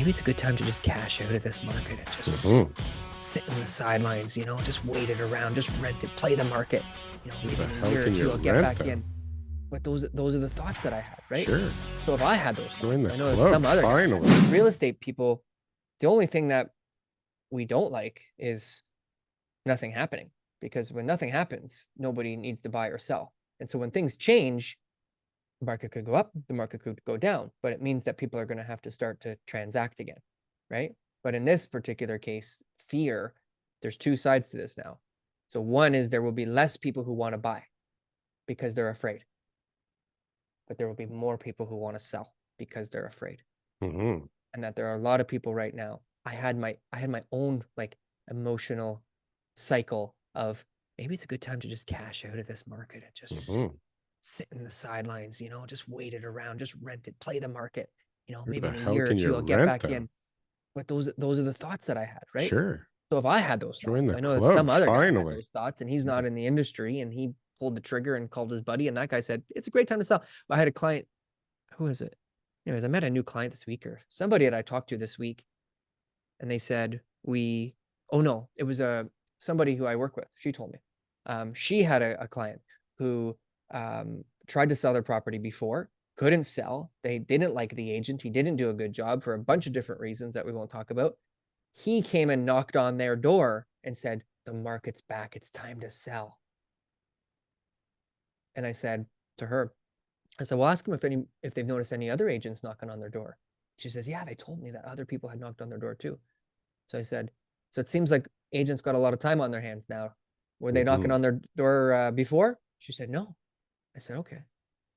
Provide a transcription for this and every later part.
maybe it's a good time to just cash out of this market and just sit in the sidelines, you know, just wait it around, just rent it, play the market, you know, maybe in a year or two I'll get back in. But those are the thoughts that I had, right? Sure. So if I had those thoughts, I know that club, some other finally. real estate people, the only thing that we don't like is nothing happening, because when nothing happens, nobody needs to buy or sell. And so when things change, the market could go up, the market could go down, but it means that people are going to have to start to transact again, right? But in this particular case, fear, there's two sides to this now. So one is there will be less people who want to buy because they're afraid, but there will be more people who want to sell because they're afraid. And that there are a lot of people right now. I had my own like emotional cycle of maybe it's a good time to just cash out of this market and just sit in the sidelines, you know, just wait it around, just rent it, play the market, you know, maybe in a year or two I'll get back in. But those are the thoughts that I had, right? Sure. So if I had those thoughts, I know that some other guy had those thoughts, and he's not in the industry, and he pulled the trigger and called his buddy, and that guy said it's a great time to sell. I had a client, who is it? Anyways, I met a new client this week, or somebody that I talked to this week, and they said oh no, it was somebody who I work with. She told me she had a client who tried to sell their property before, couldn't sell. They didn't like the agent. He didn't do a good job for a bunch of different reasons that we won't talk about. He came and knocked on their door and said, the market's back, it's time to sell. And I said to her, I said, well, ask them if they've noticed any other agents knocking on their door. She says, yeah, they told me that other people had knocked on their door too. So I said, so it seems like agents got a lot of time on their hands now. Were they knocking on their door before? She said, no. I said, okay.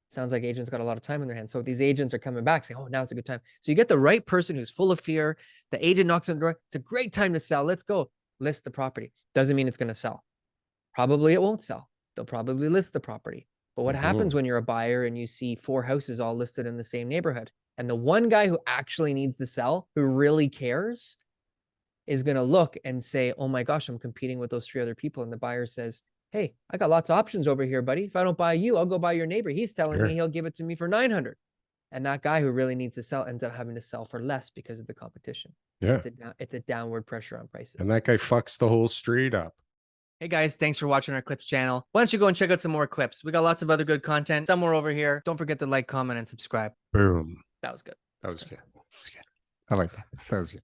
Sounds like agents got a lot of time on their hands. So these agents are coming back saying, oh, now it's a good time. So you get the right person who's full of fear. The agent knocks on the door. It's a great time to sell. Let's go list the property. Doesn't mean it's going to sell. Probably it won't sell. They'll probably list the property. But what happens when you're a buyer and you see 4 houses all listed in the same neighborhood, and the one guy who actually needs to sell, who really cares, is going to look and say, oh my gosh, I'm competing with those 3 other people. And the buyer says, hey, I got lots of options over here, buddy. If I don't buy you, I'll go buy your neighbor. He's telling me he'll give it to me for 900. And that guy who really needs to sell ends up having to sell for less because of the competition. Yeah. It's a downward pressure on prices. And that guy fucks the whole street up. Hey guys, thanks for watching our clips channel. Why don't you go and check out some more clips? We got lots of other good content somewhere over here. Don't forget to like, comment, and subscribe. Boom. That was good. That was good. I like that. That was good.